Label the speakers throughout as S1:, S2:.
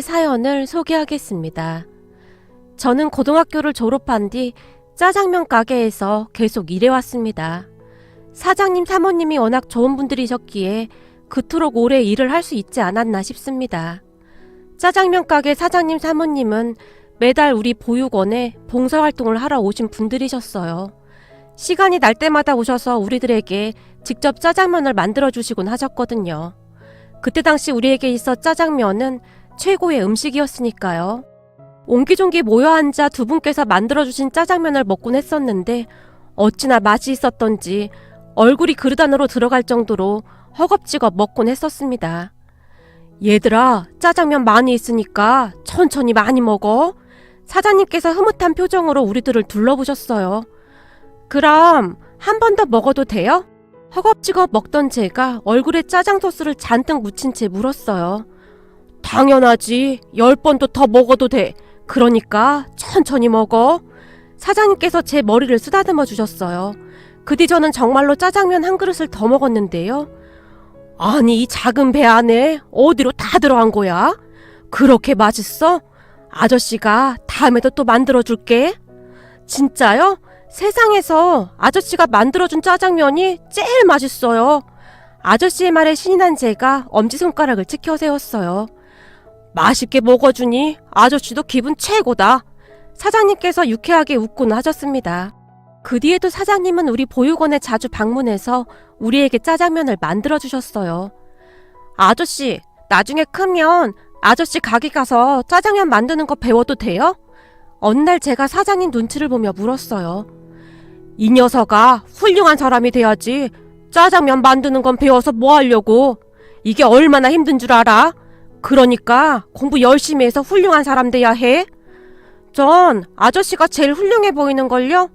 S1: 사연을 소개하겠습니다. 저는 고등학교를 졸업한 뒤 짜장면 가게에서 계속 일해왔습니다. 사장님, 사모님이 워낙 좋은 분들이셨기에 그토록 오래 일을 할 수 있지 않았나 싶습니다. 짜장면 가게 사장님, 사모님은 매달 우리 보육원에 봉사활동을 하러 오신 분들이셨어요. 시간이 날 때마다 오셔서 우리들에게 직접 짜장면을 만들어주시곤 하셨거든요. 그때 당시 우리에게 있어 짜장면은 최고의 음식이었으니까요. 옹기종기 모여 앉아 두 분께서 만들어주신 짜장면을 먹곤 했었는데 어찌나 맛이 있었던지 얼굴이 그릇 안으로 들어갈 정도로 허겁지겁 먹곤 했었습니다. 얘들아, 짜장면 많이 있으니까 천천히 많이 먹어. 사장님께서 흐뭇한 표정으로 우리들을 둘러보셨어요. 그럼 한 번 더 먹어도 돼요? 허겁지겁 먹던 제가 얼굴에 짜장 소스를 잔뜩 묻힌 채 물었어요. 당연하지. 10번도 더 먹어도 돼. 그러니까 천천히 먹어. 사장님께서 제 머리를 쓰다듬어 주셨어요. 그 뒤 저는 정말로 짜장면 한 그릇을 더 먹었는데요. 아니, 이 작은 배 안에 어디로 다 들어간 거야? 그렇게 맛있어? 아저씨가 다음에도 또 만들어줄게. 진짜요? 세상에서 아저씨가 만들어준 짜장면이 제일 맛있어요. 아저씨의 말에 신이 난 제가 엄지손가락을 치켜 세웠어요. 맛있게 먹어주니 아저씨도 기분 최고다. 사장님께서 유쾌하게 웃곤 하셨습니다. 그 뒤에도 사장님은 우리 보육원에 자주 방문해서 우리에게 짜장면을 만들어주셨어요. 아저씨, 나중에 크면 아저씨 가게 가서 짜장면 만드는 거 배워도 돼요? 어느 날 제가 사장님 눈치를 보며 물었어요. 이 녀석아, 훌륭한 사람이 돼야지. 짜장면 만드는 건 배워서 뭐 하려고. 이게 얼마나 힘든 줄 알아? 그러니까 공부 열심히 해서 훌륭한 사람 돼야 해. 전 아저씨가 제일 훌륭해 보이는걸요?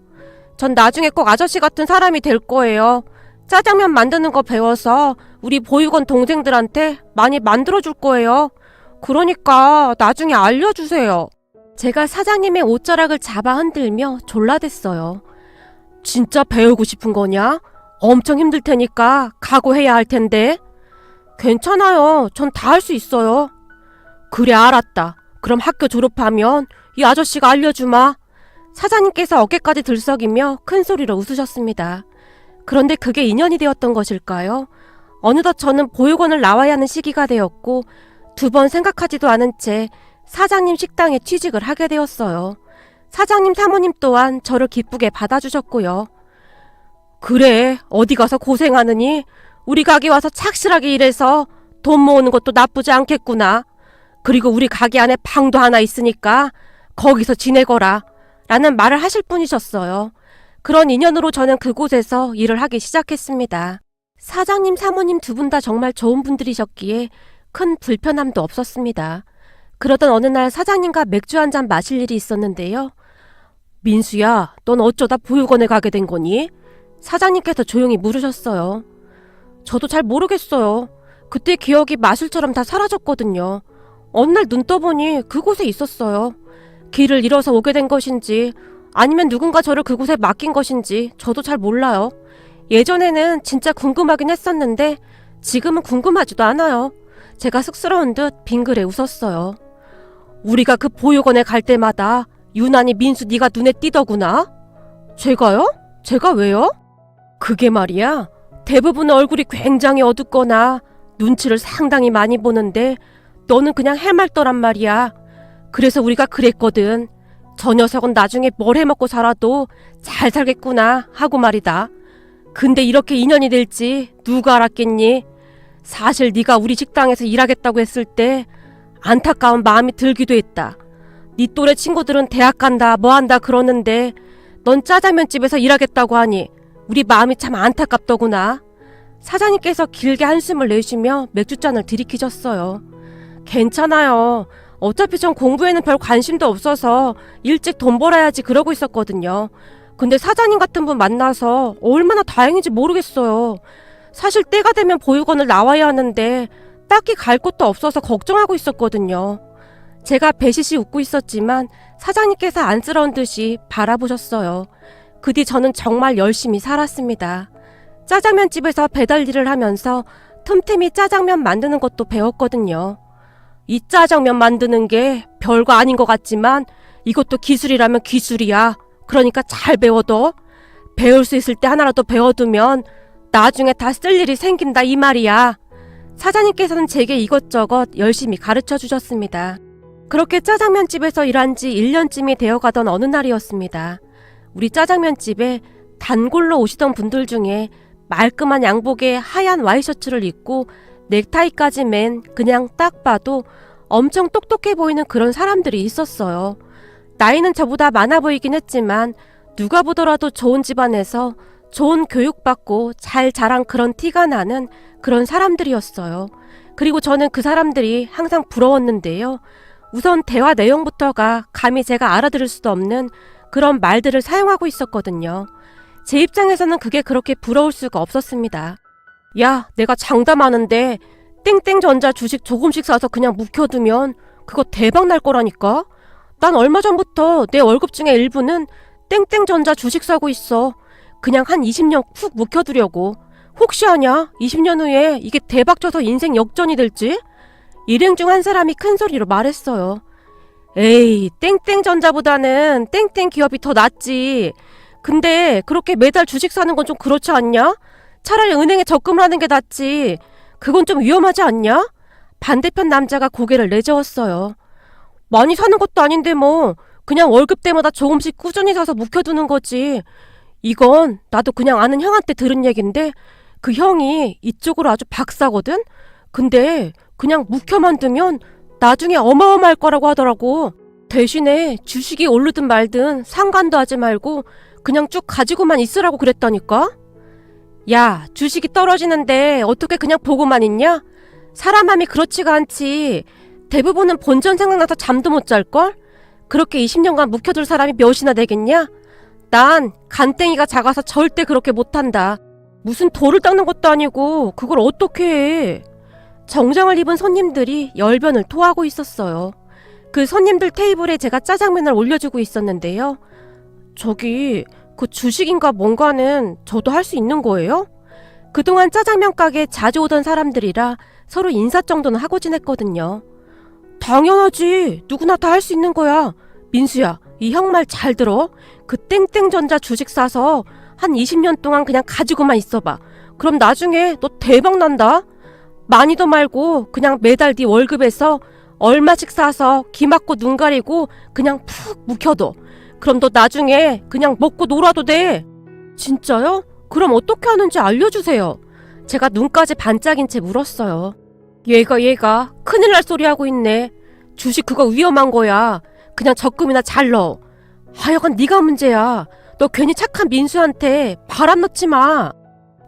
S1: 전 나중에 꼭 아저씨 같은 사람이 될 거예요. 짜장면 만드는 거 배워서 우리 보육원 동생들한테 많이 만들어줄 거예요. 그러니까 나중에 알려주세요. 제가 사장님의 옷자락을 잡아 흔들며 졸라댔어요. 진짜 배우고 싶은 거냐? 엄청 힘들 테니까 각오해야 할 텐데. 괜찮아요. 전 다 할 수 있어요. 그래, 알았다. 그럼 학교 졸업하면 이 아저씨가 알려주마. 사장님께서 어깨까지 들썩이며 큰 소리로 웃으셨습니다. 그런데 그게 인연이 되었던 것일까요? 어느덧 저는 보육원을 나와야 하는 시기가 되었고 2번 생각하지도 않은 채 사장님 식당에 취직을 하게 되었어요. 사장님, 사모님 또한 저를 기쁘게 받아주셨고요. 그래, 어디 가서 고생하느니 우리 가게 와서 착실하게 일해서 돈 모으는 것도 나쁘지 않겠구나. 그리고 우리 가게 안에 방도 하나 있으니까 거기서 지내거라 라는 말을 하실 분이셨어요. 그런 인연으로 저는 그곳에서 일을 하기 시작했습니다. 사장님, 사모님 2분 다 정말 좋은 분들이셨기에 큰 불편함도 없었습니다. 그러던 어느 날 사장님과 맥주 한 잔 마실 일이 있었는데요. 민수야, 넌 어쩌다 보육원에 가게 된 거니? 사장님께서 조용히 물으셨어요. 저도 잘 모르겠어요. 그때 기억이 마술처럼 다 사라졌거든요. 어느 날 눈 떠보니 그곳에 있었어요. 길을 잃어서 오게 된 것인지 아니면 누군가 저를 그곳에 맡긴 것인지 저도 잘 몰라요. 예전에는 진짜 궁금하긴 했었는데 지금은 궁금하지도 않아요. 제가 쑥스러운 듯 빙그레 웃었어요. 우리가 그 보육원에 갈 때마다 유난히 민수 네가 눈에 띄더구나. 제가요? 제가 왜요? 그게 말이야. 대부분 얼굴이 굉장히 어둡거나 눈치를 상당히 많이 보는데 너는 그냥 해맑더란 말이야. 그래서 우리가 그랬거든. 저 녀석은 나중에 뭘 해먹고 살아도 잘 살겠구나 하고 말이다. 근데 이렇게 인연이 될지 누가 알았겠니? 사실 네가 우리 식당에서 일하겠다고 했을 때 안타까운 마음이 들기도 했다. 네 또래 친구들은 대학 간다 뭐 한다 그러는데 넌 짜장면집에서 일하겠다고 하니 우리 마음이 참 안타깝더구나. 사장님께서 길게 한숨을 내쉬며 맥주잔을 들이키셨어요. 괜찮아요. 어차피 전 공부에는 별 관심도 없어서 일찍 돈 벌어야지 그러고 있었거든요. 근데 사장님 같은 분 만나서 얼마나 다행인지 모르겠어요. 사실 때가 되면 보육원을 나와야 하는데 딱히 갈 곳도 없어서 걱정하고 있었거든요. 제가 배시시 웃고 있었지만 사장님께서 안쓰러운 듯이 바라보셨어요. 그 뒤 저는 정말 열심히 살았습니다. 짜장면집에서 배달 일을 하면서 틈틈이 짜장면 만드는 것도 배웠거든요. 이 짜장면 만드는 게 별거 아닌 것 같지만 이것도 기술이라면 기술이야. 그러니까 잘 배워둬. 배울 수 있을 때 하나라도 배워두면 나중에 다 쓸 일이 생긴다 이 말이야. 사장님께서는 제게 이것저것 열심히 가르쳐 주셨습니다. 그렇게 짜장면집에서 일한 지 1년쯤이 되어가던 어느 날이었습니다. 우리 짜장면집에 단골로 오시던 분들 중에 말끔한 양복에 하얀 와이셔츠를 입고 넥타이까지 맨 그냥 딱 봐도 엄청 똑똑해 보이는 그런 사람들이 있었어요. 나이는 저보다 많아 보이긴 했지만 누가 보더라도 좋은 집안에서 좋은 교육받고 잘 자란 그런 티가 나는 그런 사람들이었어요. 그리고 저는 그 사람들이 항상 부러웠는데요. 우선 대화 내용부터가 감히 제가 알아들을 수도 없는 그런 말들을 사용하고 있었거든요. 제 입장에서는 그게 그렇게 부러울 수가 없었습니다. 야, 내가 장담하는데 땡땡전자 주식 조금씩 사서 그냥 묵혀두면 그거 대박 날 거라니까? 난 얼마 전부터 내 월급 중에 일부는 땡땡전자 주식 사고 있어. 그냥 한 20년 푹 묵혀두려고. 혹시 아냐? 20년 후에 이게 대박 쳐서 인생 역전이 될지? 일행 중 한 사람이 큰 소리로 말했어요. 에이, 땡땡전자보다는 땡땡 기업이 더 낫지. 근데 그렇게 매달 주식 사는 건 좀 그렇지 않냐? 차라리 은행에 적금을 하는 게 낫지. 그건 좀 위험하지 않냐? 반대편 남자가 고개를 내저었어요. 많이 사는 것도 아닌데 뭐 그냥 월급 때마다 조금씩 꾸준히 사서 묵혀두는 거지. 이건 나도 그냥 아는 형한테 들은 얘긴데 그 형이 이쪽으로 아주 박사거든? 근데 그냥 묵혀만 두면 나중에 어마어마할 거라고 하더라고. 대신에 주식이 오르든 말든 상관도 하지 말고 그냥 쭉 가지고만 있으라고 그랬다니까? 야, 주식이 떨어지는데 어떻게 그냥 보고만 있냐? 사람 마음이 그렇지가 않지. 대부분은 본전 생각나서 잠도 못 잘걸? 그렇게 20년간 묵혀둘 사람이 몇이나 되겠냐? 난 간땡이가 작아서 절대 그렇게 못한다. 무슨 돌을 닦는 것도 아니고 그걸 어떻게 해. 정장을 입은 손님들이 열변을 토하고 있었어요. 그 손님들 테이블에 제가 짜장면을 올려주고 있었는데요. 저기 그 주식인가 뭔가는 저도 할 수 있는 거예요? 그동안 짜장면 가게에 자주 오던 사람들이라 서로 인사 정도는 하고 지냈거든요. 당연하지. 누구나 다 할 수 있는 거야. 민수야, 이 형 말 잘 들어. 그 땡땡전자 주식 사서 한 20년 동안 그냥 가지고만 있어봐. 그럼 나중에 너 대박 난다. 많이도 말고 그냥 매달 네 월급에서 얼마씩 사서 귀 막고 눈 가리고 그냥 푹 묵혀둬. 그럼 너 나중에 그냥 먹고 놀아도 돼. 진짜요? 그럼 어떻게 하는지 알려주세요. 제가 눈까지 반짝인 채 물었어요. 얘가 큰일 날 소리 하고 있네. 주식 그거 위험한 거야. 그냥 적금이나 잘 넣어. 하여간 네가 문제야. 너 괜히 착한 민수한테 바람 넣지 마.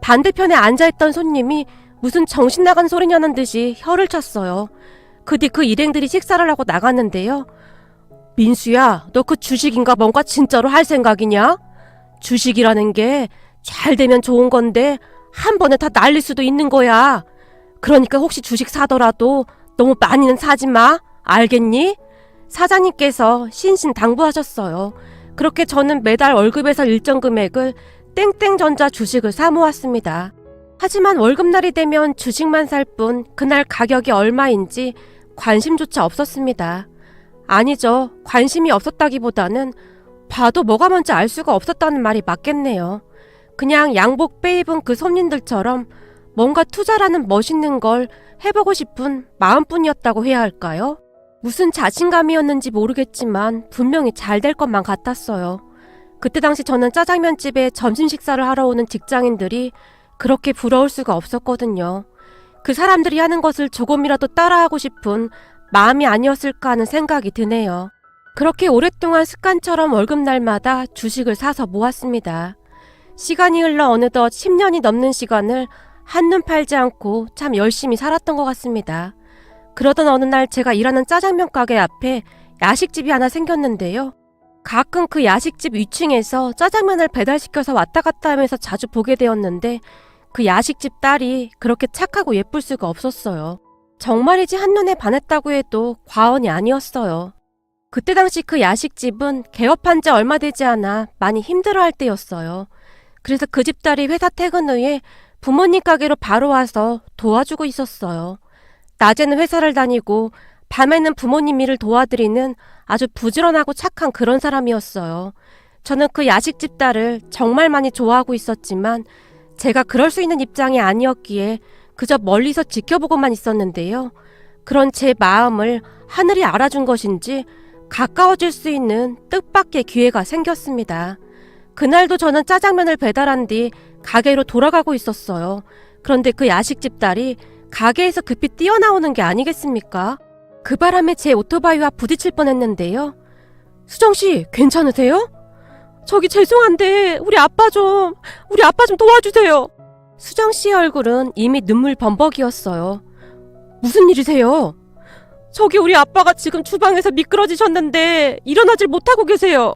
S1: 반대편에 앉아있던 손님이 무슨 정신 나간 소리냐는 듯이 혀를 찼어요. 그 뒤 그 일행들이 식사를 하고 나갔는데요. 민수야, 너 그 주식인가 뭔가 진짜로 할 생각이냐? 주식이라는 게 잘 되면 좋은 건데 한 번에 다 날릴 수도 있는 거야. 그러니까 혹시 주식 사더라도 너무 많이는 사지 마. 알겠니? 사장님께서 신신당부하셨어요. 그렇게 저는 매달 월급에서 일정 금액을 땡땡전자 주식을 사 모았습니다. 하지만 월급날이 되면 주식만 살 뿐 그날 가격이 얼마인지 관심조차 없었습니다. 아니죠. 관심이 없었다기보다는 봐도 뭐가 뭔지 알 수가 없었다는 말이 맞겠네요. 그냥 양복 빼입은 그 손님들처럼 뭔가 투자라는 멋있는 걸 해보고 싶은 마음뿐이었다고 해야 할까요? 무슨 자신감이었는지 모르겠지만 분명히 잘 될 것만 같았어요. 그때 당시 저는 짜장면집에 점심 식사를 하러 오는 직장인들이 그렇게 부러울 수가 없었거든요. 그 사람들이 하는 것을 조금이라도 따라하고 싶은 마음이 아니었을까 하는 생각이 드네요. 그렇게 오랫동안 습관처럼 월급날마다 주식을 사서 모았습니다. 시간이 흘러 어느덧 10년이 넘는 시간을 한눈 팔지 않고 참 열심히 살았던 것 같습니다. 그러던 어느 날 제가 일하는 짜장면 가게 앞에 야식집이 하나 생겼는데요. 가끔 그 야식집 위층에서 짜장면을 배달시켜서 왔다 갔다 하면서 자주 보게 되었는데 그 야식집 딸이 그렇게 착하고 예쁠 수가 없었어요. 정말이지 한눈에 반했다고 해도 과언이 아니었어요. 그때 당시 그 야식집은 개업한 지 얼마 되지 않아 많이 힘들어할 때였어요. 그래서 그 집 딸이 회사 퇴근 후에 부모님 가게로 바로 와서 도와주고 있었어요. 낮에는 회사를 다니고 밤에는 부모님 일을 도와드리는 아주 부지런하고 착한 그런 사람이었어요. 저는 그 야식집 딸을 정말 많이 좋아하고 있었지만 제가 그럴 수 있는 입장이 아니었기에 그저 멀리서 지켜보고만 있었는데요. 그런 제 마음을 하늘이 알아준 것인지 가까워질 수 있는 뜻밖의 기회가 생겼습니다. 그날도 저는 짜장면을 배달한 뒤 가게로 돌아가고 있었어요. 그런데 그 야식집 딸이 가게에서 급히 뛰어나오는 게 아니겠습니까? 그 바람에 제 오토바이와 부딪힐 뻔했는데요. 수정씨, 괜찮으세요? 저기 죄송한데 우리 아빠 좀 도와주세요. 수정씨의 얼굴은 이미 눈물 범벅이었어요. 무슨 일이세요? 저기 우리 아빠가 지금 주방에서 미끄러지셨는데 일어나질 못하고 계세요.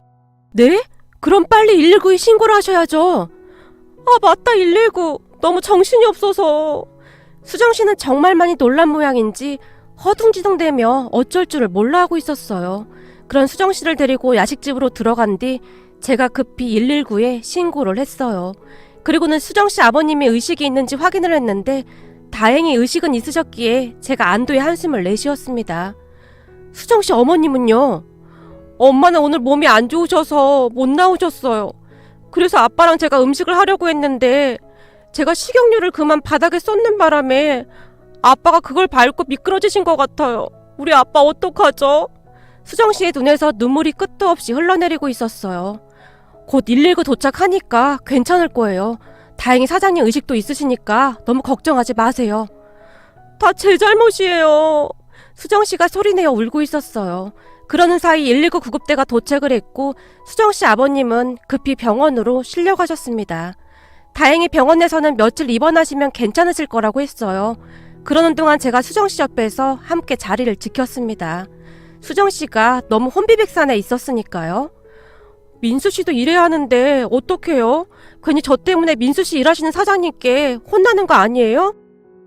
S1: 네? 그럼 빨리 119에 신고를 하셔야죠. 아, 맞다, 119. 너무 정신이 없어서. 수정씨는 정말 많이 놀란 모양인지 허둥지둥대며 어쩔 줄을 몰라 하고 있었어요. 그런 수정씨를 데리고 야식집으로 들어간 뒤 제가 급히 119에 신고를 했어요. 그리고는 수정씨 아버님이 의식이 있는지 확인을 했는데 다행히 의식은 있으셨기에 제가 안도의 한숨을 내쉬었습니다. 수정씨 어머님은요? 엄마는 오늘 몸이 안 좋으셔서 못 나오셨어요. 그래서 아빠랑 제가 음식을 하려고 했는데 제가 식용유를 그만 바닥에 쏟는 바람에 아빠가 그걸 밟고 미끄러지신 것 같아요. 우리 아빠 어떡하죠? 수정씨의 눈에서 눈물이 끝도 없이 흘러내리고 있었어요. 곧 119 도착하니까 괜찮을 거예요. 다행히 사장님 의식도 있으시니까 너무 걱정하지 마세요. 다 제 잘못이에요. 수정씨가 소리내어 울고 있었어요. 그러는 사이 119 구급대가 도착을 했고 수정씨 아버님은 급히 병원으로 실려가셨습니다. 다행히 병원에서는 며칠 입원하시면 괜찮으실 거라고 했어요. 그러는 동안 제가 수정씨 옆에서 함께 자리를 지켰습니다. 수정씨가 너무 혼비백산에 있었으니까요. 민수씨도 일해야 하는데 어떡해요? 괜히 저 때문에 민수씨 일하시는 사장님께 혼나는 거 아니에요?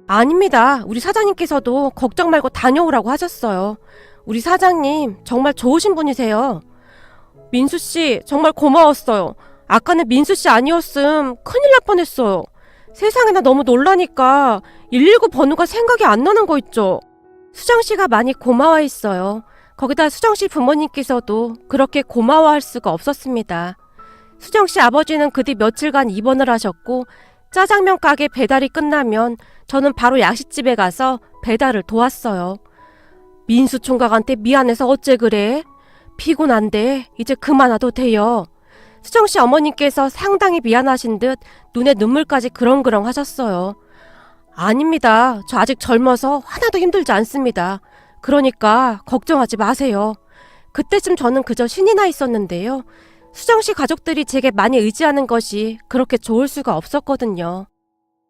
S1: 아닙니다. 우리 사장님께서도 걱정 말고 다녀오라고 하셨어요. 우리 사장님 정말 좋으신 분이세요. 민수씨 정말 고마웠어요. 아까는 민수씨 아니었음 큰일 날 뻔했어요. 세상에나 너무 놀라니까 119 번호가 생각이 안 나는 거 있죠. 수정씨가 많이 고마워했어요. 거기다 수정씨 부모님께서도 그렇게 고마워할 수가 없었습니다. 수정씨 아버지는 그 뒤 며칠간 입원을 하셨고 짜장면 가게 배달이 끝나면 저는 바로 야식집에 가서 배달을 도왔어요. 민수 총각한테 미안해서 어째 그래? 피곤한데 이제 그만 와도 돼요. 수정씨 어머님께서 상당히 미안하신 듯 눈에 눈물까지 그렁그렁 하셨어요. 아닙니다. 저 아직 젊어서 하나도 힘들지 않습니다. 그러니까 걱정하지 마세요. 그때쯤 저는 그저 신이 나 있었는데요. 수정씨 가족들이 제게 많이 의지하는 것이 그렇게 좋을 수가 없었거든요.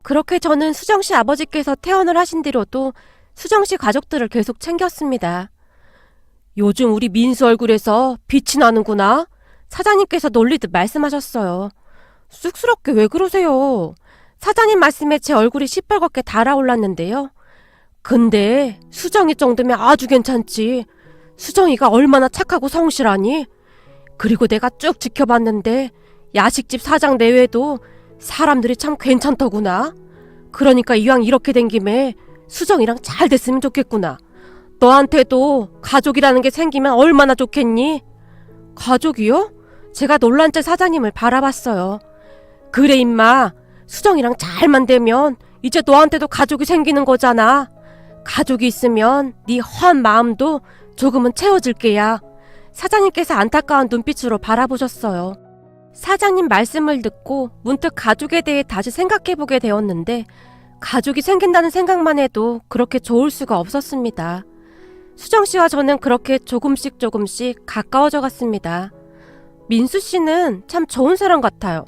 S1: 그렇게 저는 수정씨 아버지께서 퇴원을 하신 뒤로도 수정씨 가족들을 계속 챙겼습니다. 요즘 우리 민수 얼굴에서 빛이 나는구나. 사장님께서 놀리듯 말씀하셨어요. 쑥스럽게 왜 그러세요? 사장님 말씀에 제 얼굴이 시뻘겋게 달아올랐는데요. 근데 수정이 정도면 아주 괜찮지. 수정이가 얼마나 착하고 성실하니? 그리고 내가 쭉 지켜봤는데 야식집 사장 내외도 사람들이 참 괜찮더구나. 그러니까 이왕 이렇게 된 김에 수정이랑 잘 됐으면 좋겠구나. 너한테도 가족이라는 게 생기면 얼마나 좋겠니? 가족이요? 제가 놀란 채 사장님을 바라봤어요. 그래 임마. 수정이랑 잘만 되면 이제 너한테도 가족이 생기는 거잖아. 가족이 있으면 네 허한 마음도 조금은 채워질 게야. 사장님께서 안타까운 눈빛으로 바라보셨어요. 사장님 말씀을 듣고 문득 가족에 대해 다시 생각해보게 되었는데 가족이 생긴다는 생각만 해도 그렇게 좋을 수가 없었습니다. 수정씨와 저는 그렇게 조금씩 가까워져 갔습니다. 민수씨는 참 좋은 사람 같아요.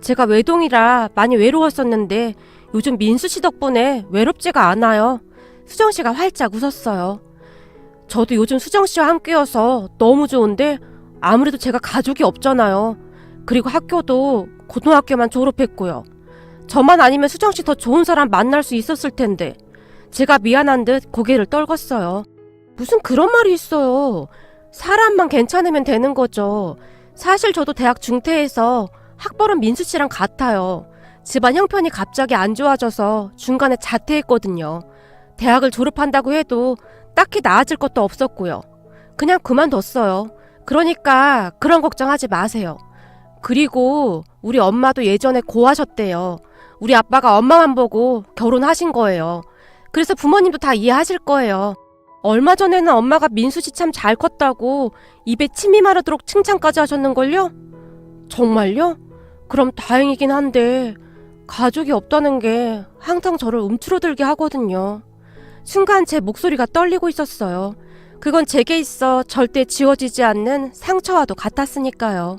S1: 제가 외동이라 많이 외로웠었는데 요즘 민수씨 덕분에 외롭지가 않아요. 수정씨가 활짝 웃었어요. 저도 요즘 수정씨와 함께여서 너무 좋은데 아무래도 제가 가족이 없잖아요. 그리고 학교도 고등학교만 졸업했고요. 저만 아니면 수정씨 더 좋은 사람 만날 수 있었을 텐데 제가 미안한 듯 고개를 떨궜어요. 무슨 그런 말이 있어요. 사람만 괜찮으면 되는 거죠. 사실 저도 대학 중퇴해서 학벌은 민수씨랑 같아요. 집안 형편이 갑자기 안 좋아져서 중간에 자퇴했거든요. 대학을 졸업한다고 해도 딱히 나아질 것도 없었고요. 그냥 그만뒀어요. 그러니까 그런 걱정하지 마세요. 그리고 우리 엄마도 예전에 고하셨대요. 우리 아빠가 엄마만 보고 결혼하신 거예요. 그래서 부모님도 다 이해하실 거예요. 얼마 전에는 엄마가 민수 씨 참 잘 컸다고 입에 침이 마르도록 칭찬까지 하셨는걸요? 정말요? 그럼 다행이긴 한데 가족이 없다는 게 항상 저를 움츠러들게 하거든요. 순간 제 목소리가 떨리고 있었어요. 그건 제게 있어 절대 지워지지 않는 상처와도 같았으니까요.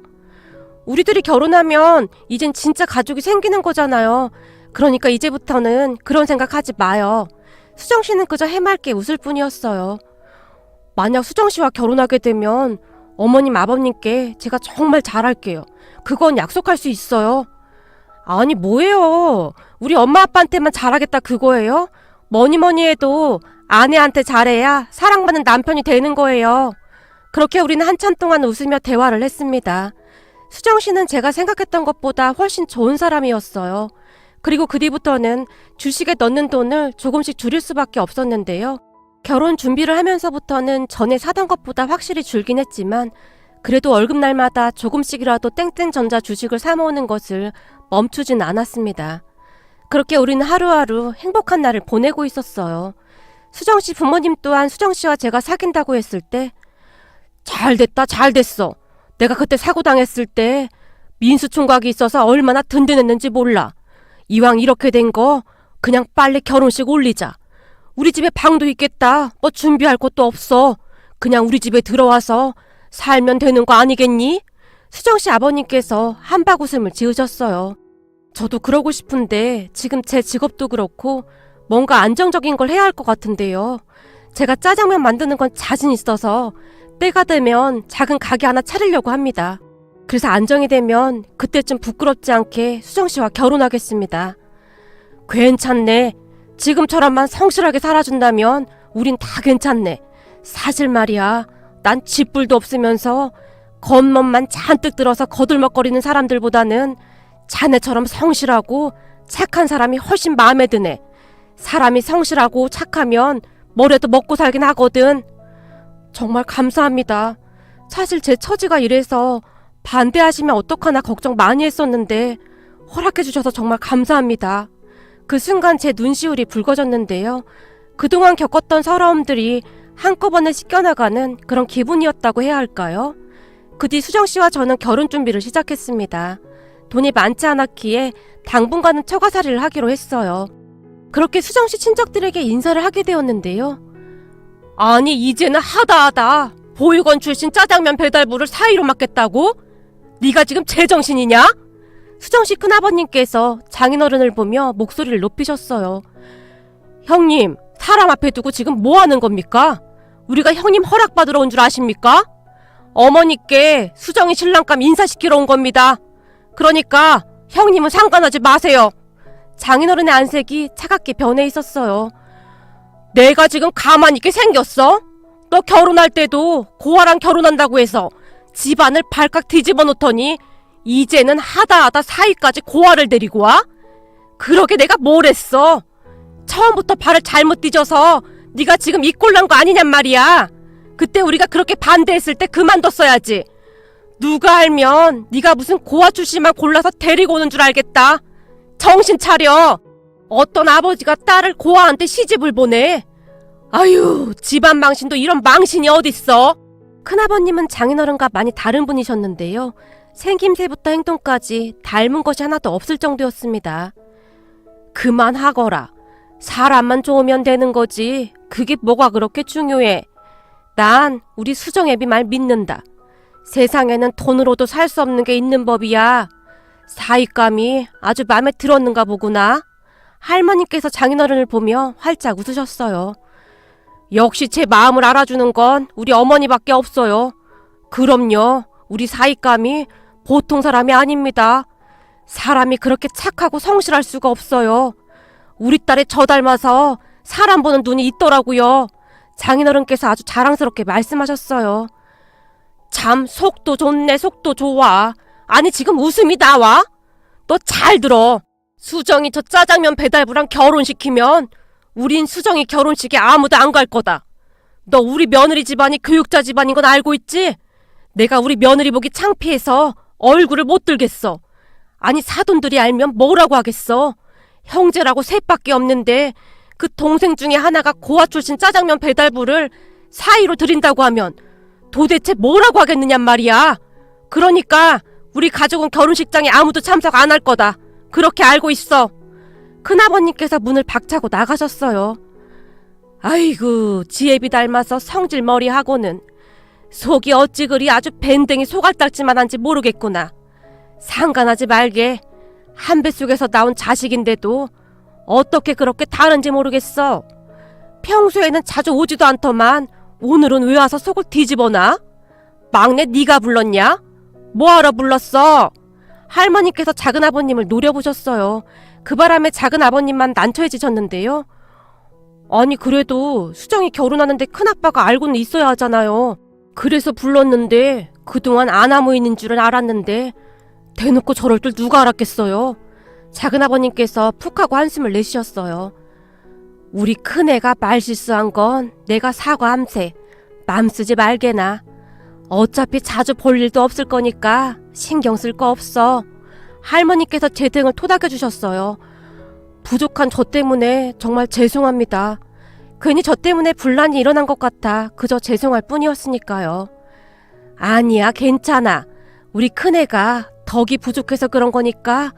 S1: 우리들이 결혼하면 이젠 진짜 가족이 생기는 거잖아요. 그러니까 이제부터는 그런 생각하지 마요. 수정 씨는 그저 해맑게 웃을 뿐이었어요. 만약 수정 씨와 결혼하게 되면 어머님 아버님께 제가 정말 잘할게요. 그건 약속할 수 있어요. 아니 뭐예요. 우리 엄마 아빠한테만 잘하겠다 그거예요? 뭐니 해도 아내한테 잘해야 사랑받는 남편이 되는 거예요. 그렇게 우리는 한참 동안 웃으며 대화를 했습니다. 수정 씨는 제가 생각했던 것보다 훨씬 좋은 사람이었어요. 그리고 그 뒤부터는 주식에 넣는 돈을 조금씩 줄일 수밖에 없었는데요. 결혼 준비를 하면서부터는 전에 사던 것보다 확실히 줄긴 했지만 그래도 월급날마다 조금씩이라도 땡땡전자 주식을 사 모으는 것을 멈추진 않았습니다. 그렇게 우리는 하루하루 행복한 날을 보내고 있었어요. 수정씨 부모님 또한 수정씨와 제가 사귄다고 했을 때 잘됐다 잘됐어. 내가 그때 사고 당했을 때 민수 총각이 있어서 얼마나 든든했는지 몰라. 이왕 이렇게 된 거 그냥 빨리 결혼식 올리자. 우리 집에 방도 있겠다. 뭐 준비할 것도 없어. 그냥 우리 집에 들어와서 살면 되는 거 아니겠니? 수정씨 아버님께서 한박 웃음을 지으셨어요. 저도 그러고 싶은데 지금 제 직업도 그렇고 뭔가 안정적인 걸 해야 할 것 같은데요. 제가 짜장면 만드는 건 자신 있어서 때가 되면 작은 가게 하나 차리려고 합니다. 그래서 안정이 되면 그때쯤 부끄럽지 않게 수정씨와 결혼하겠습니다. 괜찮네. 지금처럼만 성실하게 살아준다면 우린 다 괜찮네. 사실 말이야. 난 쥐뿔도 없으면서 겉멋만 잔뜩 들어서 거들먹거리는 사람들보다는 자네처럼 성실하고 착한 사람이 훨씬 마음에 드네. 사람이 성실하고 착하면 뭐래도 먹고 살긴 하거든. 정말 감사합니다. 사실 제 처지가 이래서 반대하시면 어떡하나 걱정 많이 했었는데 허락해주셔서 정말 감사합니다. 그 순간 제 눈시울이 붉어졌는데요. 그동안 겪었던 서러움들이 한꺼번에 씻겨나가는 그런 기분이었다고 해야 할까요? 그 뒤 수정씨와 저는 결혼 준비를 시작했습니다. 돈이 많지 않았기에 당분간은 처가살이를 하기로 했어요. 그렇게 수정씨 친척들에게 인사를 하게 되었는데요. 아니 이제는 하다하다 보육원 출신 짜장면 배달부를 사위로 맡겠다고? 네가 지금 제정신이냐? 수정씨 큰아버님께서 장인어른을 보며 목소리를 높이셨어요. 형님, 사람 앞에 두고 지금 뭐 하는 겁니까? 우리가 형님 허락받으러 온 줄 아십니까? 어머니께 수정이 신랑감 인사시키러 온 겁니다. 그러니까 형님은 상관하지 마세요. 장인어른의 안색이 차갑게 변해 있었어요. 내가 지금 가만히 있게 생겼어? 너 결혼할 때도 고아랑 결혼한다고 해서 집안을 발칵 뒤집어 놓더니 이제는 하다하다 사위까지 고아를 데리고 와? 그러게 내가 뭘 했어? 처음부터 발을 잘못 뒤져서 네가 지금 이 꼴 난 거 아니냔 말이야. 그때 우리가 그렇게 반대했을 때 그만뒀어야지. 누가 알면 네가 무슨 고아 출신만 골라서 데리고 오는 줄 알겠다. 정신 차려. 어떤 아버지가 딸을 고아한테 시집을 보내. 아유, 집안 망신도 이런 망신이 어딨어. 큰아버님은 장인어른과 많이 다른 분이셨는데요. 생김새부터 행동까지 닮은 것이 하나도 없을 정도였습니다. 그만하거라. 사람만 좋으면 되는 거지. 그게 뭐가 그렇게 중요해. 난 우리 수정애비 말 믿는다. 세상에는 돈으로도 살 수 없는 게 있는 법이야. 사윗감이 아주 마음에 들었는가 보구나. 할머니께서 장인어른을 보며 활짝 웃으셨어요. 역시 제 마음을 알아주는 건 우리 어머니밖에 없어요. 그럼요. 우리 사윗감이 보통 사람이 아닙니다. 사람이 그렇게 착하고 성실할 수가 없어요. 우리 딸이 저 닮아서 사람 보는 눈이 있더라고요. 장인어른께서 아주 자랑스럽게 말씀하셨어요. 참 속도 좋네. 속도 좋아. 아니 지금 웃음이 나와? 너 잘 들어. 수정이 저 짜장면 배달부랑 결혼시키면 우린 수정이 결혼식에 아무도 안 갈 거다. 너 우리 며느리 집안이 교육자 집안인 건 알고 있지? 내가 우리 며느리 보기 창피해서 얼굴을 못 들겠어. 아니 사돈들이 알면 뭐라고 하겠어. 형제라고 셋밖에 없는데 그 동생 중에 하나가 고아 출신 짜장면 배달부를 사위로 들인다고 하면 도대체 뭐라고 하겠느냔 말이야. 그러니까 우리 가족은 결혼식장에 아무도 참석 안 할 거다. 그렇게 알고 있어. 큰아버님께서 문을 박차고 나가셨어요. 아이고 지혜비 닮아서 성질머리하고는 속이 어찌 그리 아주 밴댕이 소갈딱지만한지 모르겠구나. 상관하지 말게. 한 뱃속에서 나온 자식인데도 어떻게 그렇게 다른지 모르겠어. 평소에는 자주 오지도 않더만 오늘은 왜 와서 속을 뒤집어놔? 막내 네가 불렀냐? 뭐하러 불렀어? 할머니께서 작은아버님을 노려보셨어요. 그 바람에 작은아버님만 난처해지셨는데요. 아니 그래도 수정이 결혼하는데 큰아빠가 알고는 있어야 하잖아요. 그래서 불렀는데 그동안 아나무 있는 줄은 알았는데 대놓고 저럴 줄 누가 알았겠어요. 작은아버님께서 푹 하고 한숨을 내쉬셨어요. 우리 큰애가 말실수한 건 내가 사과함세. 맘 쓰지 말게나. 어차피 자주 볼 일도 없을 거니까 신경 쓸 거 없어. 할머니께서 제 등을 토닥여 주셨어요. 부족한 저 때문에 정말 죄송합니다. 괜히 저 때문에 분란이 일어난 것 같아 그저 죄송할 뿐이었으니까요. 아니야 괜찮아. 우리 큰애가 덕이 부족해서 그런 거니까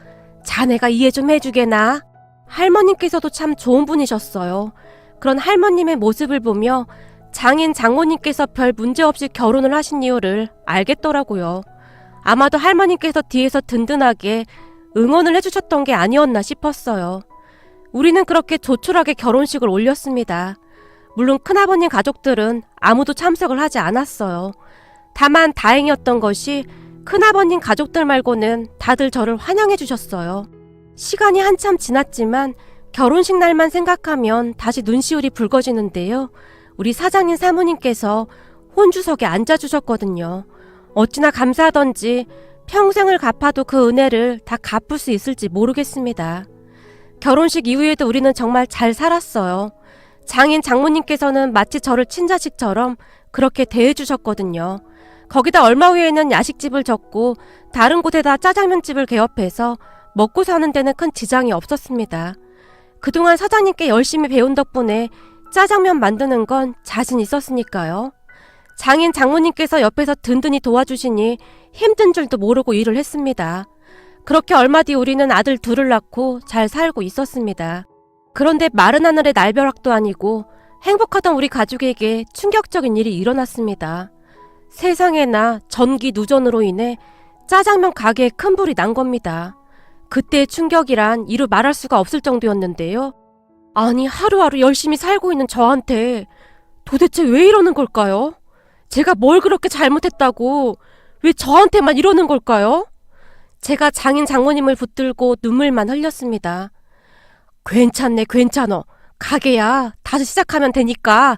S1: 자네가 이해 좀 해주게나. 할머님께서도 참 좋은 분이셨어요. 그런 할머님의 모습을 보며 장인 장모님께서 별 문제없이 결혼을 하신 이유를 알겠더라고요. 아마도 할머님께서 뒤에서 든든하게 응원을 해주셨던 게 아니었나 싶었어요. 우리는 그렇게 조촐하게 결혼식을 올렸습니다. 물론 큰아버님 가족들은 아무도 참석을 하지 않았어요. 다만 다행이었던 것이 큰아버님 가족들 말고는 다들 저를 환영해 주셨어요. 시간이 한참 지났지만 결혼식 날만 생각하면 다시 눈시울이 붉어지는데요. 우리 사장님 사모님께서 혼주석에 앉아주셨거든요. 어찌나 감사하던지 평생을 갚아도 그 은혜를 다 갚을 수 있을지 모르겠습니다. 결혼식 이후에도 우리는 정말 잘 살았어요. 장인 장모님께서는 마치 저를 친자식처럼 그렇게 대해주셨거든요. 거기다 얼마 후에는 야식집을 접고 다른 곳에다 짜장면집을 개업해서 먹고 사는 데는 큰 지장이 없었습니다. 그동안 사장님께 열심히 배운 덕분에 짜장면 만드는 건 자신 있었으니까요. 장인 장모님께서 옆에서 든든히 도와주시니 힘든 줄도 모르고 일을 했습니다. 그렇게 얼마 뒤 우리는 아들 둘을 낳고 잘 살고 있었습니다. 그런데 마른 하늘의 날벼락도 아니고 행복하던 우리 가족에게 충격적인 일이 일어났습니다. 세상에나 전기 누전으로 인해 짜장면 가게에 큰 불이 난 겁니다. 그때의 충격이란 이루 말할 수가 없을 정도였는데요. 아니 하루하루 열심히 살고 있는 저한테 도대체 왜 이러는 걸까요? 제가 뭘 그렇게 잘못했다고 왜 저한테만 이러는 걸까요? 제가 장인 장모님을 붙들고 눈물만 흘렸습니다. 괜찮네 괜찮어. 가게야 다시 시작하면 되니까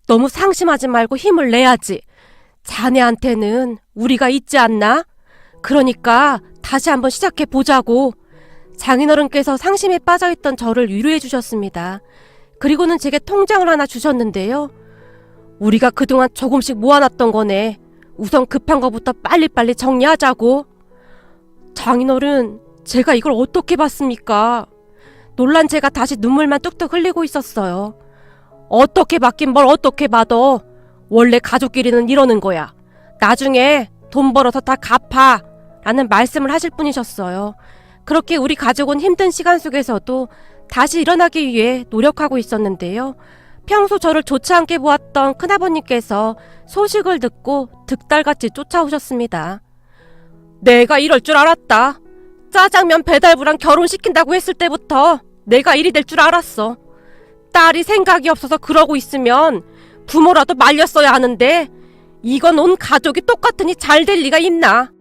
S1: 너무 상심하지 말고 힘을 내야지. 자네한테는 우리가 있지 않나? 그러니까 다시 한번 시작해 보자고. 장인어른께서 상심에 빠져있던 저를 위로해 주셨습니다. 그리고는 제게 통장을 하나 주셨는데요. 우리가 그동안 조금씩 모아놨던 거네. 우선 급한 거부터 빨리빨리 정리하자고. 장인어른, 제가 이걸 어떻게 봤습니까? 놀란 제가 다시 눈물만 뚝뚝 흘리고 있었어요. 어떻게 받긴 뭘 어떻게 받어. 원래 가족끼리는 이러는 거야. 나중에 돈 벌어서 다 갚아 라는 말씀을 하실 분이셨어요. 그렇게 우리 가족은 힘든 시간 속에서도 다시 일어나기 위해 노력하고 있었는데요. 평소 저를 좋지 않게 보았던 큰아버님께서 소식을 듣고 득달같이 쫓아오셨습니다. 내가 이럴 줄 알았다. 짜장면 배달부랑 결혼시킨다고 했을 때부터 내가 일이 될 줄 알았어. 딸이 생각이 없어서 그러고 있으면 부모라도 말렸어야 하는데 이건 온 가족이 똑같으니 잘 될 리가 있나.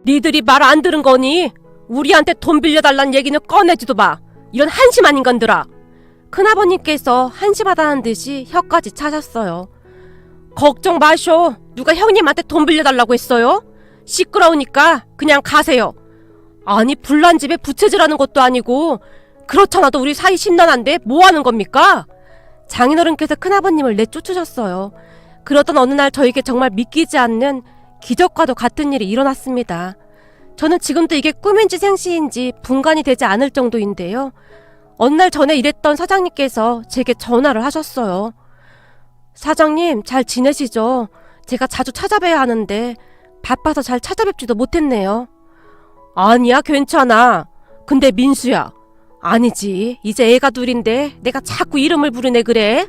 S1: 니들이 말 안 들은 거니 우리한테 돈 빌려달란 얘기는 꺼내지도 마. 이런 한심한 인간들아. 큰아버님께서 한심하다는 듯이 혀까지 차셨어요. 걱정 마쇼. 누가 형님한테 돈 빌려달라고 했어요? 시끄러우니까 그냥 가세요. 아니 불난 집에 부채질하는 것도 아니고 그렇잖아도 우리 사이 심란한데 뭐 하는 겁니까? 장인어른께서 큰아버님을 내쫓으셨어요. 그러던 어느 날 저에게 정말 믿기지 않는 기적과도 같은 일이 일어났습니다. 저는 지금도 이게 꿈인지 생시인지 분간이 되지 않을 정도인데요. 어느 날 전에 일했던 사장님께서 제게 전화를 하셨어요. 사장님, 잘 지내시죠? 제가 자주 찾아뵈야 하는데 바빠서 잘 찾아뵙지도 못했네요. 아니야, 괜찮아. 근데 민수야. 아니지, 이제 애가 둘인데 내가 자꾸 이름을 부르네 그래?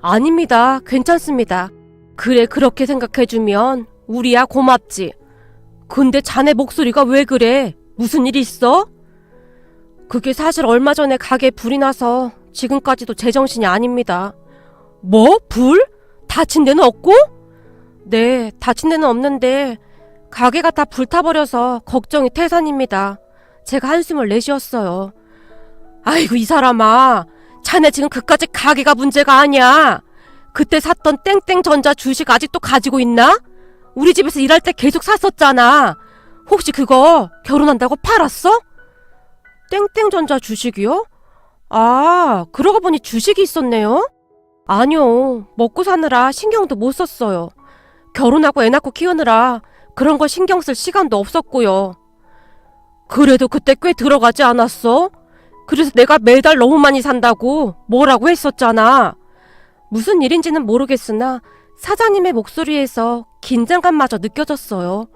S1: 아닙니다, 괜찮습니다. 그래, 그렇게 생각해주면 우리야 고맙지. 근데 자네 목소리가 왜 그래? 무슨 일 있어? 그게 사실 얼마 전에 가게에 불이 나서 지금까지도 제정신이 아닙니다. 뭐? 불? 다친 데는 없고? 네, 다친 데는 없는데 가게가 다 불타버려서 걱정이 태산입니다. 제가 한숨을 내쉬었어요. 아이고, 이 사람아, 자네 지금 그까짓 가게가 문제가 아니야. 그때 샀던 땡땡전자 주식 아직도 가지고 있나? 우리 집에서 일할 때 계속 샀었잖아. 혹시 그거 결혼한다고 팔았어? 땡땡전자 주식이요? 아, 그러고 보니 주식이 있었네요? 아니요, 먹고 사느라 신경도 못 썼어요. 결혼하고 애 낳고 키우느라 그런 거 신경 쓸 시간도 없었고요. 그래도 그때 꽤 들어가지 않았어? 그래서 내가 매달 너무 많이 산다고 뭐라고 했었잖아. 무슨 일인지는 모르겠으나 사장님의 목소리에서 긴장감마저 느껴졌어요.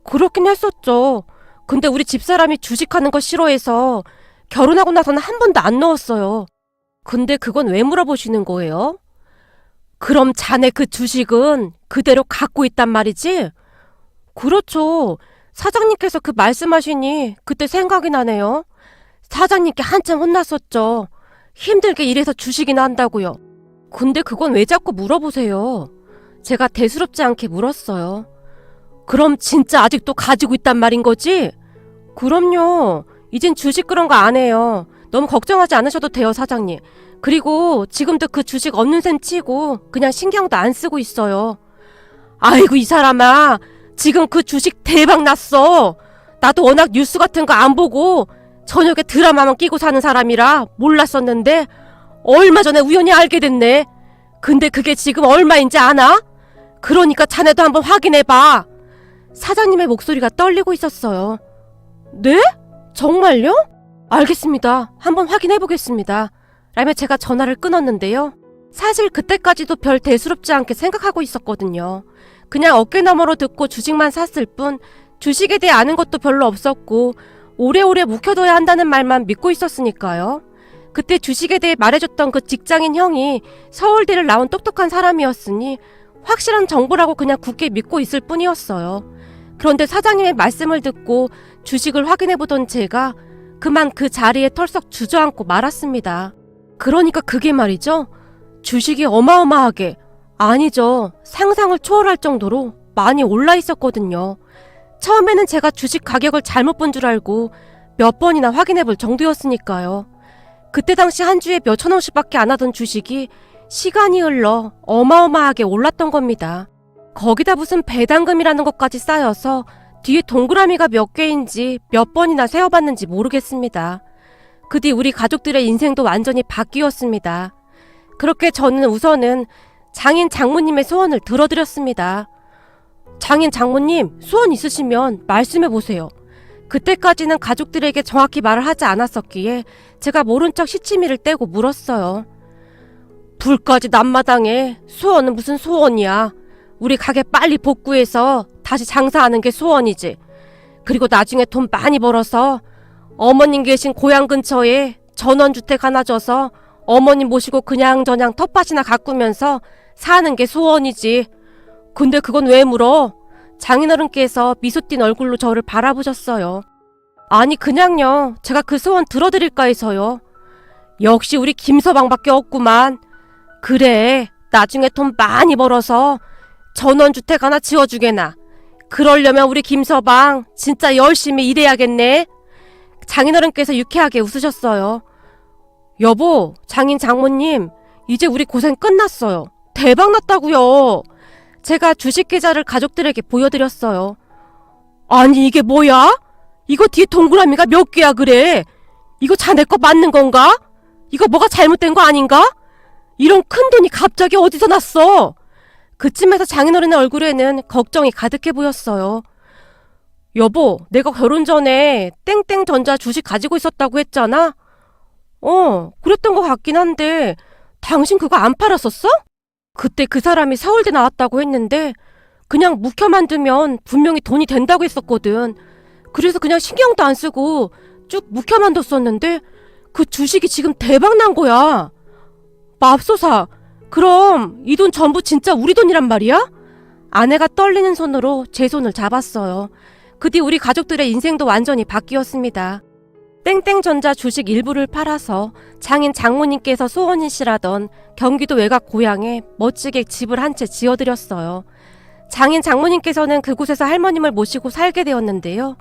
S1: 그렇긴 했었죠. 근데 우리 집사람이 주식하는 거 싫어해서 결혼하고 나서는 한 번도 안 넣었어요. 근데 그건 왜 물어보시는 거예요? 그럼 자네 그 주식은 그대로 갖고 있단 말이지? 그렇죠. 사장님께서 그 말씀하시니 그때 생각이 나네요. 사장님께 한참 혼났었죠. 힘들게 일해서 주식이나 한다고요. 근데 그건 왜 자꾸 물어보세요? 제가 대수롭지 않게 물었어요. 그럼 진짜 아직도 가지고 있단 말인 거지? 그럼요. 이젠 주식 그런 거 안 해요. 너무 걱정하지 않으셔도 돼요, 사장님. 그리고 지금도 그 주식 없는 셈 치고 그냥 신경도 안 쓰고 있어요. 아이고, 이 사람아. 지금 그 주식 대박 났어. 나도 워낙 뉴스 같은 거 안 보고 저녁에 드라마만 끼고 사는 사람이라 몰랐었는데 얼마 전에 우연히 알게 됐네. 근데 그게 지금 얼마인지 아나? 그러니까 자네도 한번 확인해봐. 사장님의 목소리가 떨리고 있었어요. 네? 정말요? 알겠습니다. 한번 확인해보겠습니다. 라며 제가 전화를 끊었는데요. 사실 그때까지도 별 대수롭지 않게 생각하고 있었거든요. 그냥 어깨너머로 듣고 주식만 샀을 뿐 주식에 대해 아는 것도 별로 없었고 오래오래 묵혀둬야 한다는 말만 믿고 있었으니까요. 그때 주식에 대해 말해줬던 그 직장인 형이 서울대를 나온 똑똑한 사람이었으니 확실한 정보라고 그냥 굳게 믿고 있을 뿐이었어요. 그런데 사장님의 말씀을 듣고 주식을 확인해보던 제가 그만 그 자리에 털썩 주저앉고 말았습니다. 그러니까 그게 말이죠. 주식이 어마어마하게, 아니죠, 상상을 초월할 정도로 많이 올라 있었거든요. 처음에는 제가 주식 가격을 잘못 본 줄 알고 몇 번이나 확인해볼 정도였으니까요. 그때 당시 한 주에 몇천 원씩밖에 안 하던 주식이 시간이 흘러 어마어마하게 올랐던 겁니다. 거기다 무슨 배당금이라는 것까지 쌓여서 뒤에 동그라미가 몇 개인지 몇 번이나 세어봤는지 모르겠습니다. 그 뒤 우리 가족들의 인생도 완전히 바뀌었습니다. 그렇게 저는 우선은 장인 장모님의 소원을 들어드렸습니다. 장인 장모님, 소원 있으시면 말씀해보세요. 그때까지는 가족들에게 정확히 말을 하지 않았었기에 제가 모른 척 시치미를 떼고 물었어요. 불까지 남마당에 소원은 무슨 소원이야. 우리 가게 빨리 복구해서 다시 장사하는 게 소원이지. 그리고 나중에 돈 많이 벌어서 어머님 계신 고향 근처에 전원주택 하나 줘서 어머님 모시고 그냥저냥 텃밭이나 가꾸면서 사는 게 소원이지. 근데 그건 왜 물어? 장인어른께서 미소 띤 얼굴로 저를 바라보셨어요. 아니, 그냥요. 제가 그 소원 들어드릴까 해서요. 역시 우리 김서방밖에 없구만. 그래, 나중에 돈 많이 벌어서 전원주택 하나 지어주게나. 그러려면 우리 김서방 진짜 열심히 일해야겠네. 장인어른께서 유쾌하게 웃으셨어요. 여보, 장인 장모님, 이제 우리 고생 끝났어요. 대박 났다고요. 제가 주식 계좌를 가족들에게 보여드렸어요. 아니, 이게 뭐야? 이거 뒤에 동그라미가 몇 개야 그래? 이거 자네 거 맞는 건가? 이거 뭐가 잘못된 거 아닌가? 이런 큰 돈이 갑자기 어디서 났어? 그쯤에서 장인어른의 얼굴에는 걱정이 가득해 보였어요. 여보, 내가 결혼 전에 땡땡전자 주식 가지고 있었다고 했잖아? 그랬던 것 같긴 한데 당신 그거 안 팔았었어? 그때 그 사람이 서울대 나왔다고 했는데 그냥 묵혀만 두면 분명히 돈이 된다고 했었거든. 그래서 그냥 신경도 안 쓰고 쭉 묵혀만 뒀었는데 그 주식이 지금 대박 난 거야. 맙소사, 그럼 이 돈 전부 진짜 우리 돈이란 말이야? 아내가 떨리는 손으로 제 손을 잡았어요. 그 뒤 우리 가족들의 인생도 완전히 바뀌었습니다. 땡땡전자 주식 일부를 팔아서 장인 장모님께서 소원이시라던 경기도 외곽 고향에 멋지게 집을 한 채 지어드렸어요. 장인 장모님께서는 그곳에서 할머님을 모시고 살게 되었는데요.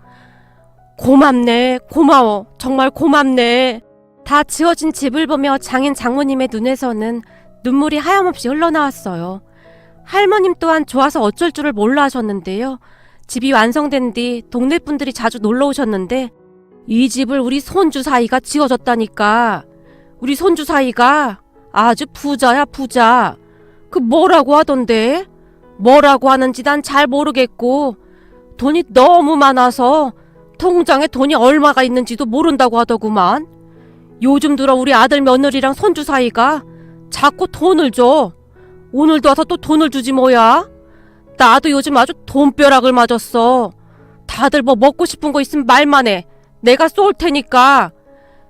S1: 고맙네, 고마워, 정말 고맙네. 다 지어진 집을 보며 장인 장모님의 눈에서는 눈물이 하염없이 흘러나왔어요. 할머님 또한 좋아서 어쩔 줄을 몰라 하셨는데요. 집이 완성된 뒤 동네 분들이 자주 놀러 오셨는데 이 집을 우리 손주 사이가 지어줬다니까. 우리 손주 사이가 아주 부자야, 부자. 그 뭐라고 하던데? 뭐라고 하는지 난 잘 모르겠고 돈이 너무 많아서 통장에 돈이 얼마가 있는지도 모른다고 하더구만. 요즘 들어 우리 아들 며느리랑 손주 사이가 자꾸 돈을 줘. 오늘도 와서 또 돈을 주지 뭐야. 나도 요즘 아주 돈벼락을 맞았어. 다들 뭐 먹고 싶은 거 있으면 말만 해. 내가 쏠 테니까.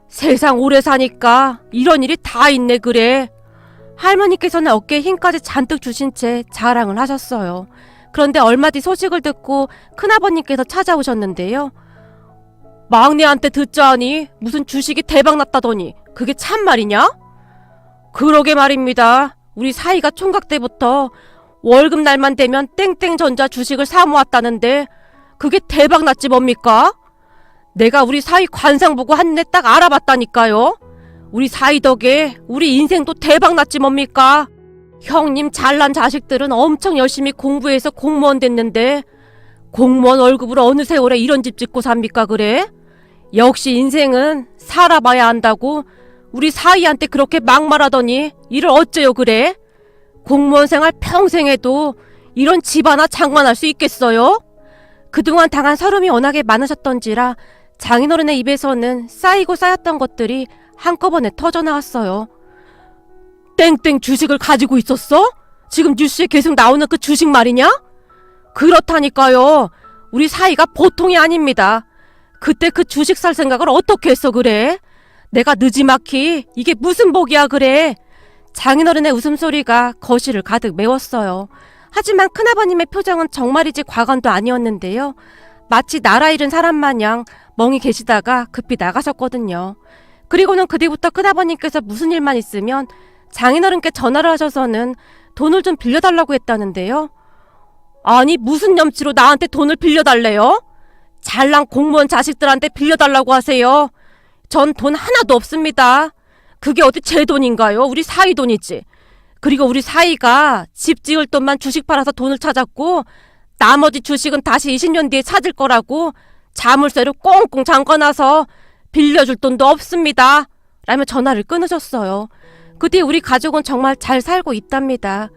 S1: 세상 오래 사니까 이런 일이 다 있네 그래. 할머니께서는 어깨에 힘까지 잔뜩 주신 채 자랑을 하셨어요. 그런데 얼마 뒤 소식을 듣고 큰아버님께서 찾아오셨는데요. 막내한테 듣자하니 무슨 주식이 대박났다더니 그게 참말이냐? 그러게 말입니다. 우리 사이가 총각 때부터 월급날만 되면 땡땡전자 주식을 사모았다는데 그게 대박났지 뭡니까? 내가 우리 사이 관상 보고 한눈에 딱 알아봤다니까요. 우리 사이 덕에 우리 인생도 대박났지 뭡니까? 형님 잘난 자식들은 엄청 열심히 공부해서 공무원 됐는데 공무원 월급으로 어느 세월에 이런 집 짓고 삽니까 그래? 역시 인생은 살아봐야 한다고 우리 사이한테 그렇게 막말하더니 이를 어째요 그래? 공무원 생활 평생 해도 이런 집 하나 장만할 수 있겠어요? 그동안 당한 서름이 워낙에 많으셨던지라 장인어른의 입에서는 쌓이고 쌓였던 것들이 한꺼번에 터져나왔어요. 땡땡 주식을 가지고 있었어? 지금 뉴스에 계속 나오는 그 주식 말이냐? 그렇다니까요. 우리 사이가 보통이 아닙니다. 그때 그 주식 살 생각을 어떻게 했어 그래? 내가 느지막히 이게 무슨 복이야 그래? 장인어른의 웃음소리가 거실을 가득 메웠어요. 하지만 큰아버님의 표정은 정말이지 과관도 아니었는데요. 마치 나라 잃은 사람 마냥 멍이 계시다가 급히 나가셨거든요. 그리고는 그 뒤부터 큰아버님께서 무슨 일만 있으면 장인어른께 전화를 하셔서는 돈을 좀 빌려달라고 했다는데요. 아니 무슨 염치로 나한테 돈을 빌려달래요? 잘난 공무원 자식들한테 빌려달라고 하세요. 전 돈 하나도 없습니다. 그게 어디 제 돈인가요? 우리 사이 돈이지. 그리고 우리 사이가 집 지을 돈만 주식 팔아서 돈을 찾았고 나머지 주식은 다시 20년 뒤에 찾을 거라고 자물쇠를 꽁꽁 잠궈놔서 빌려줄 돈도 없습니다. 라며 전화를 끊으셨어요. 그 뒤 우리 가족은 정말 잘 살고 있답니다.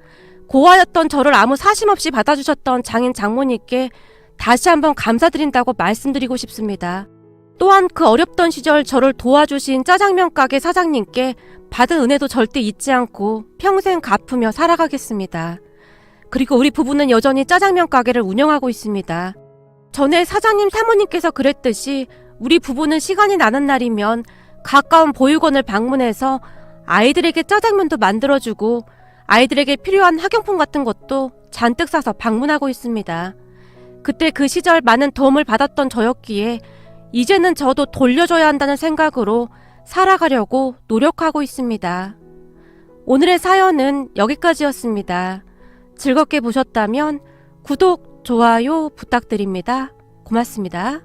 S1: 고아였던 저를 아무 사심 없이 받아주셨던 장인 장모님께 다시 한번 감사드린다고 말씀드리고 싶습니다. 또한 그 어렵던 시절 저를 도와주신 짜장면 가게 사장님께 받은 은혜도 절대 잊지 않고 평생 갚으며 살아가겠습니다. 그리고 우리 부부는 여전히 짜장면 가게를 운영하고 있습니다. 전에 사장님 사모님께서 그랬듯이 우리 부부는 시간이 나는 날이면 가까운 보육원을 방문해서 아이들에게 짜장면도 만들어주고 아이들에게 필요한 학용품 같은 것도 잔뜩 사서 방문하고 있습니다. 그때 그 시절 많은 도움을 받았던 저였기에 이제는 저도 돌려줘야 한다는 생각으로 살아가려고 노력하고 있습니다. 오늘의 사연은 여기까지였습니다. 즐겁게 보셨다면 구독, 좋아요 부탁드립니다. 고맙습니다.